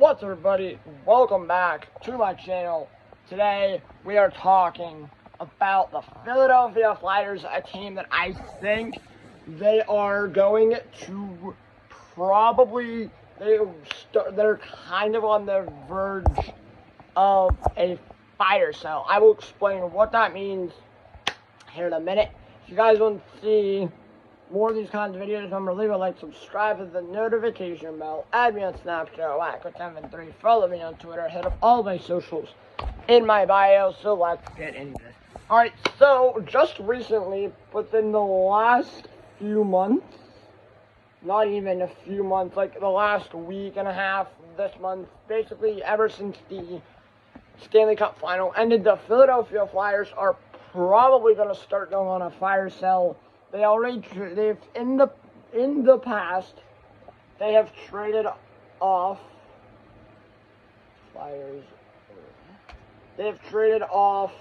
What's up, everybody? Welcome back to my channel. Today we are talking about the Philadelphia Flyers, a team that I think they are going to probably they're kind of on the verge of a fire sale. I will explain what that means here in a minute. If you guys want to see more of these kinds of videos, remember leave a like, subscribe with the notification bell, add me on Snapchat, @773, follow me on Twitter, hit up all my socials in my bio. So let's get into this. Alright, so just recently, within the last few months, not even a few months, like the last week and a half, this month, basically ever since the Stanley Cup final ended, the Philadelphia Flyers are probably going to start going on a fire sale. They've in the past, they have traded off Flyers. They've traded off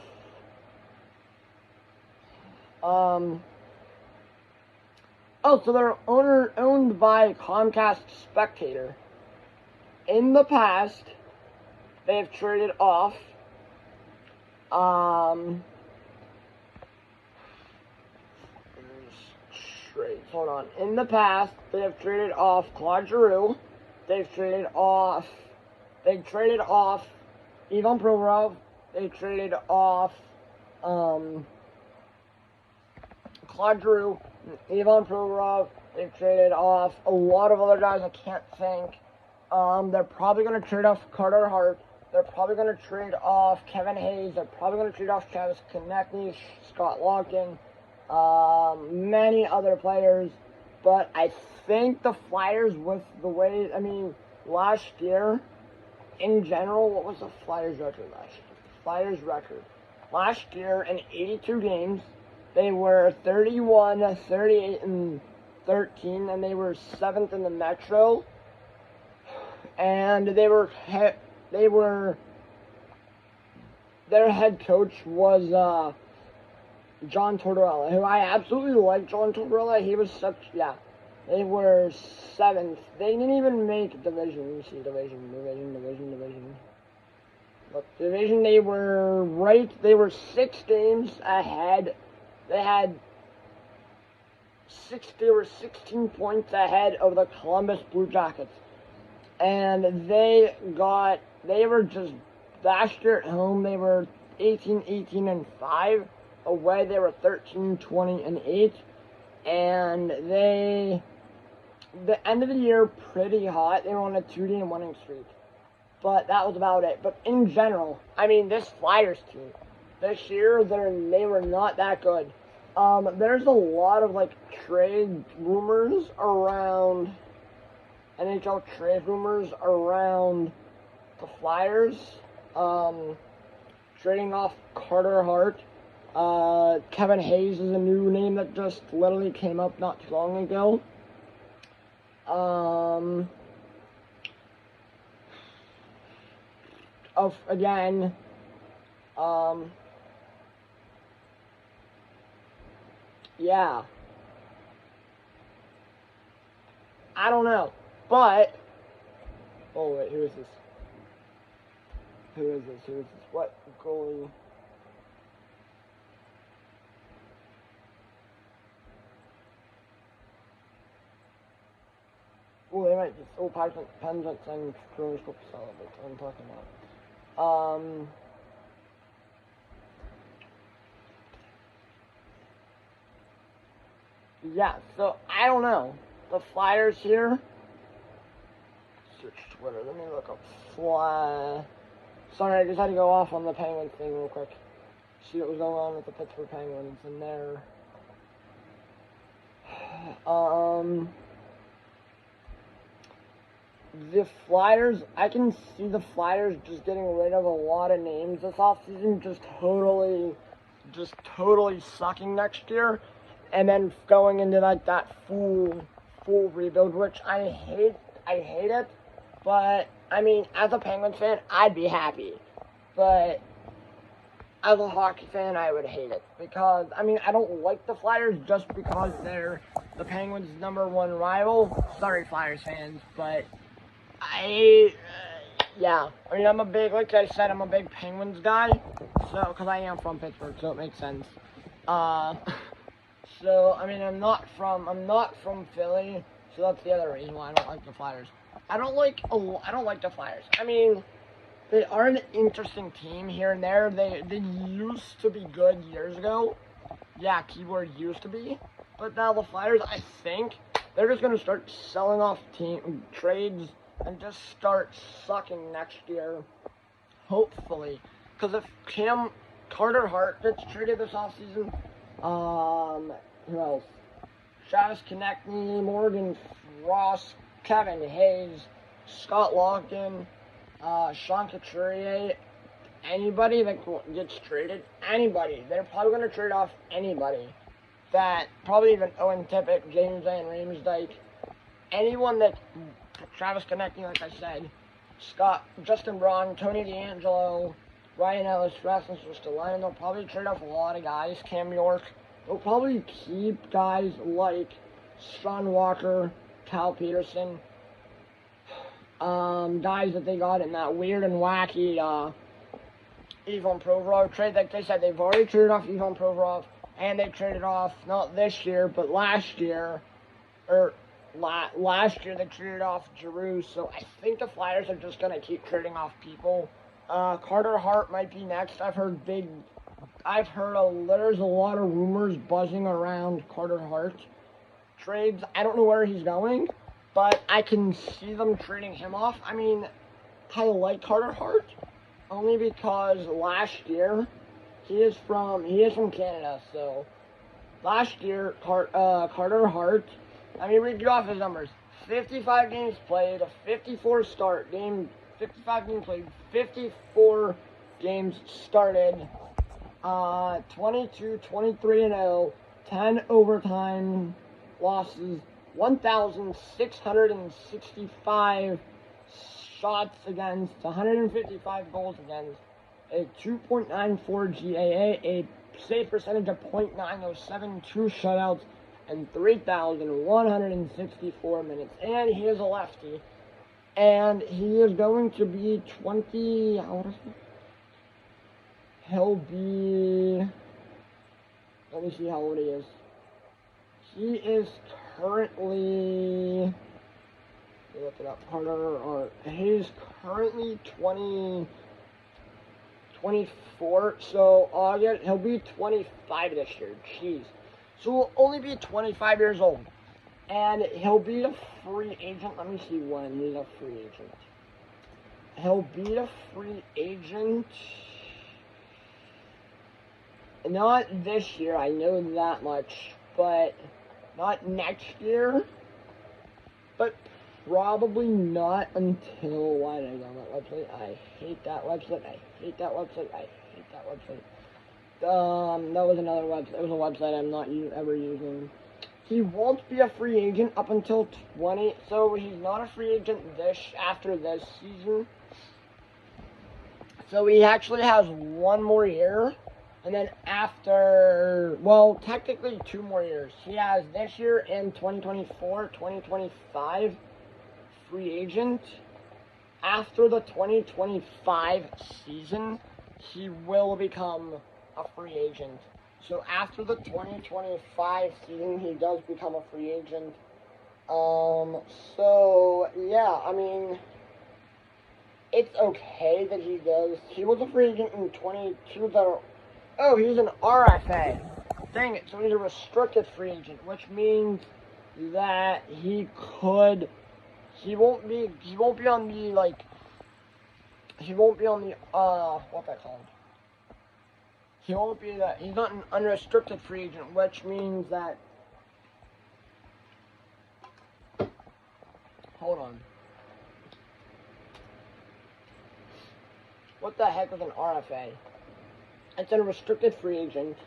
so they're owned by Comcast Spectator. In the past, they've traded off hold on. In the past, they have traded off Claude Giroux. They've traded off Ivan Provorov. They traded off Claude Giroux, Ivan Provorov. They've traded off a lot of other guys I can't think. They're probably going to trade off Carter Hart. They're probably going to trade off Kevin Hayes. They're probably going to trade off Travis Konecny, Scott Larkin, many other players. But I think the Flyers, with the way, last year, in general, what was the Flyers record last year? The Flyers record. Last year, in 82 games, they were 31, 38, and 13, and they were 7th in the Metro. And their head coach was, John Tortorella, who I absolutely like. John Tortorella, he was they were 7th. They didn't even make division. Let me see, division. Look, division, they were 6 games ahead. They were 16 points ahead of the Columbus Blue Jackets. And last year at home, they were 18-18-5. Away, they were 13-20-8, and the end of the year pretty hot. They were on a 2-game winning streak, but that was about it. But in general, this Flyers team this year, they were not that good. There's a lot of trade rumors around NHL around the Flyers, trading off Carter Hart. Kevin Hayes is a new name that just literally came up not too long ago. Yeah. I don't know, but, oh wait, who is this? What goalie? Oh, they might just, Penzance and Brewers Cup celebrate. That's what I'm talking about. Yeah, so, I don't know. The Flyers here. Search Twitter. Let me look up Sorry, I just had to go off on the Penguins thing real quick. See what was going on with the Pittsburgh Penguins and their the Flyers, I can see the Flyers just getting rid of a lot of names this offseason, just totally sucking next year, and then going into that full rebuild, which I hate it, but, as a Penguins fan, I'd be happy, but as a hockey fan, I would hate it, because, I don't like the Flyers just because they're the Penguins' #1 rival. Sorry, Flyers fans, but yeah, I mean, I'm a big, like I said, I'm a big Penguins guy, so, because I am from Pittsburgh, so it makes sense. Uh, so, I mean, I'm not from Philly, so that's the other reason why I don't like the Flyers. I don't like the Flyers. I mean, they are an interesting team here and there. They used to be good years ago. Yeah, keyword used to be. But now the Flyers, I think, they're just going to start selling off team trades and just start sucking next year. Hopefully. Because if Carter Hart gets traded this offseason, who else? Travis Konechny, Morgan Frost, Kevin Hayes, Scott Larkin, Sean Couturier, anybody that gets traded, anybody. They're probably going to trade off anybody. That, probably even Owen Tippett, James Van Riemsdyk, anyone that, Travis Konechny, like I said, Justin Braun, Tony DeAngelo, Ryan Ellis, Rasmus Ristolainen, they'll probably trade off a lot of guys, Cam York. They'll probably keep guys like Sean Walker, Cal Peterson, guys that they got in that weird and wacky Ivan Provorov trade. Like they said, they've already traded off Ivan Provorov, and they traded off, not this year, but last year, last year they traded off Giroux, so I think the Flyers are just going to keep trading off people. Carter Hart might be next. There's a lot of rumors buzzing around Carter Hart trades. I don't know where he's going, but I can see them trading him off. I mean, I like Carter Hart only because last year he is from Canada. So last year Carter Hart, I mean, read off his numbers: 55 games played, a 55 games played, 54 games started, 22, 23-0, 10 overtime losses, 1,665 shots against, 155 goals against, a 2.94 GAA, a save percentage of .907, 2 shutouts, and 3,164 minutes. And he is a lefty. And he is going to be 20, how old is he? He'll be, let me see how old he is. He is currently, look it up, he's currently 24, so August, he'll be 25 this year, jeez. So he'll only be 25 years old, and he'll be a free agent. Let me see when he's a free agent. He'll be a free agent, not this year, I know that much, but not next year, but probably not until, why did I go on that website? I hate that website. That was another website. It was a website I'm not ever using. He won't be a free agent up until so he's not a free agent after this season. So he actually has one more year. And then after, well, technically 2 more years. He has this year in 2024, 2025, free agent. After the 2025 season, he will become a free agent. So after the 2025 season, he does become a free agent. So, yeah, I mean, it's okay that he does. He was a free agent in 22, oh, he's an RFA. Dang it, so he's a restricted free agent, which means that he won't be on the, what's that called? He's not an unrestricted free agent, which means that, hold on. What the heck is an RFA? It's a restricted free agent.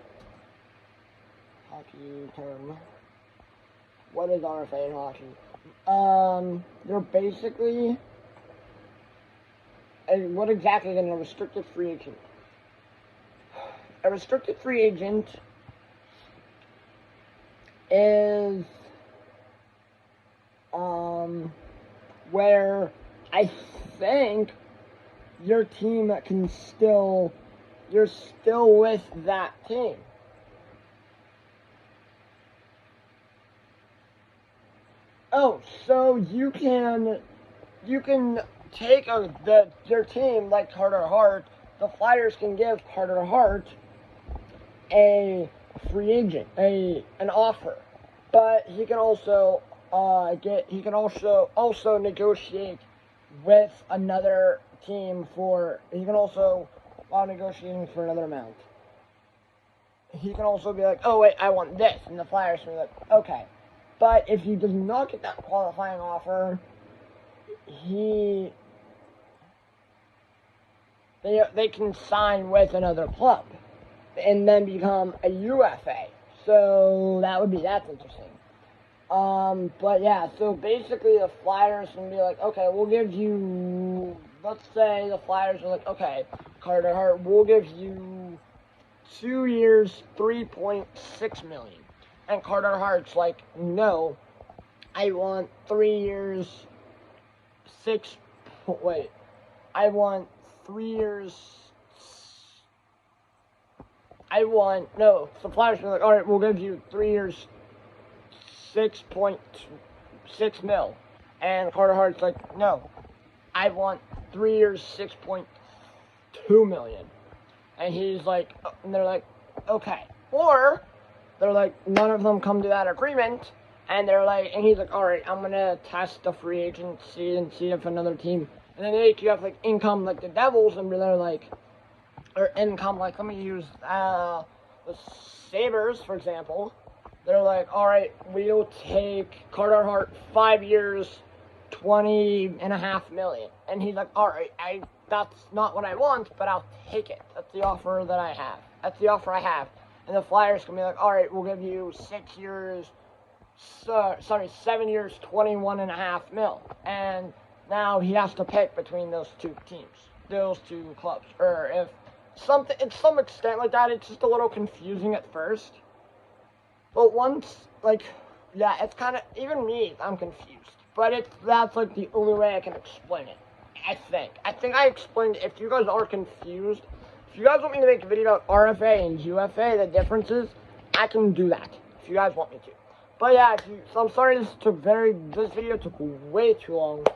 Hockey term. What is RFA in hockey? They're basically, what exactly is a restricted free agent? A restricted free agent is, where I think your team can still, you're still with that team. Oh, so you can take your team like Carter Hart. The Flyers can give Carter Hart a free agent, an offer, but he can also also negotiate with another team for. He can also, while negotiating for another amount, he can also be like, oh wait, I want this, and the Flyers can be like, okay. But if he does not get that qualifying offer, they can sign with another club and then become a UFA. So that's interesting. But yeah, so basically the Flyers can be like, okay, we'll give you, let's say the Flyers are like, okay, Carter Hart, we'll give you 2 years, $3.6 million. And Carter Hart's like, no, I want 3 years, I want 3 years, the Flyers are like, alright, we'll give you 3 years, $6.6 mil. And Carter Hart's like, no, I want 3 years, $6.2 million. And he's like, and they're like, okay. Or they're like, none of them come to that agreement, and they're like, and he's like, all right, I'm gonna test the free agency and see if another team, and then you have like income like the Devils, and they're like, or income like, let me use the Sabres for example. They're like, all right, we'll take Carter Hart 5 years, $20.5 million, and he's like, all right, that's not what I want, but I'll take it. That's the offer that I have. That's the offer I have. And the Flyers can be like, all right, we'll give you 7 years, $21.5 million. And now he has to pick between those two teams, those two clubs. Or if something, to some extent like that, it's just a little confusing at first. But once, like, yeah, it's kind of, even me, I'm confused. But that's like the only way I can explain it. I think I explained, if you guys are confused, if you guys want me to make a video about RFA and UFA, the differences, I can do that, if you guys want me to. But yeah, so I'm sorry this video took way too long.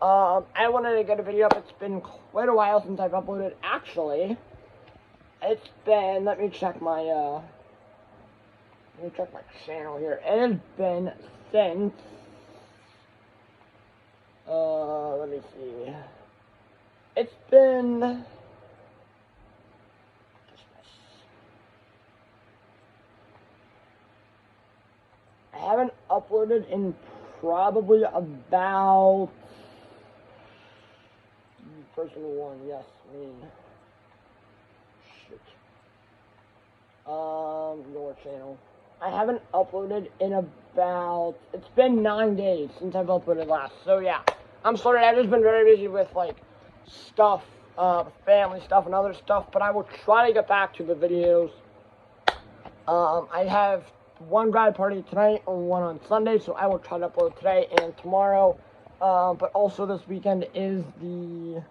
I wanted to get a video up. It's been quite a while since I've uploaded. Actually, it's been, let me check my channel here. It has been since, let me see. It's been, I haven't uploaded in probably about, person one, yes, me. Shit. Your channel. I haven't uploaded in about, it's been 9 days since I've uploaded last, so yeah. I'm sorry, I've just been very busy with, like, stuff, family stuff and other stuff, but I will try to get back to the videos. I have one grad party tonight and one on Sunday, so I will try to upload today and tomorrow. But also this weekend is the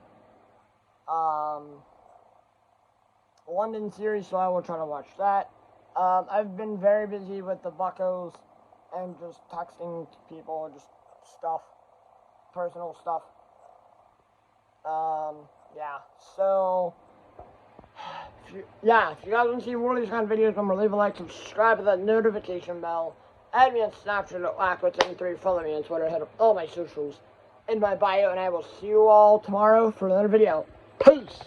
London series, so I will try to watch that. I've been very busy with the Buccos and just texting people, just stuff, personal stuff. Yeah, so, if you guys want to see more of these kind of videos, remember, leave a like, subscribe to that notification bell, add me on Snapchat at Lackwitz73, follow me on Twitter, hit up all my socials in my bio, and I will see you all tomorrow for another video. Peace!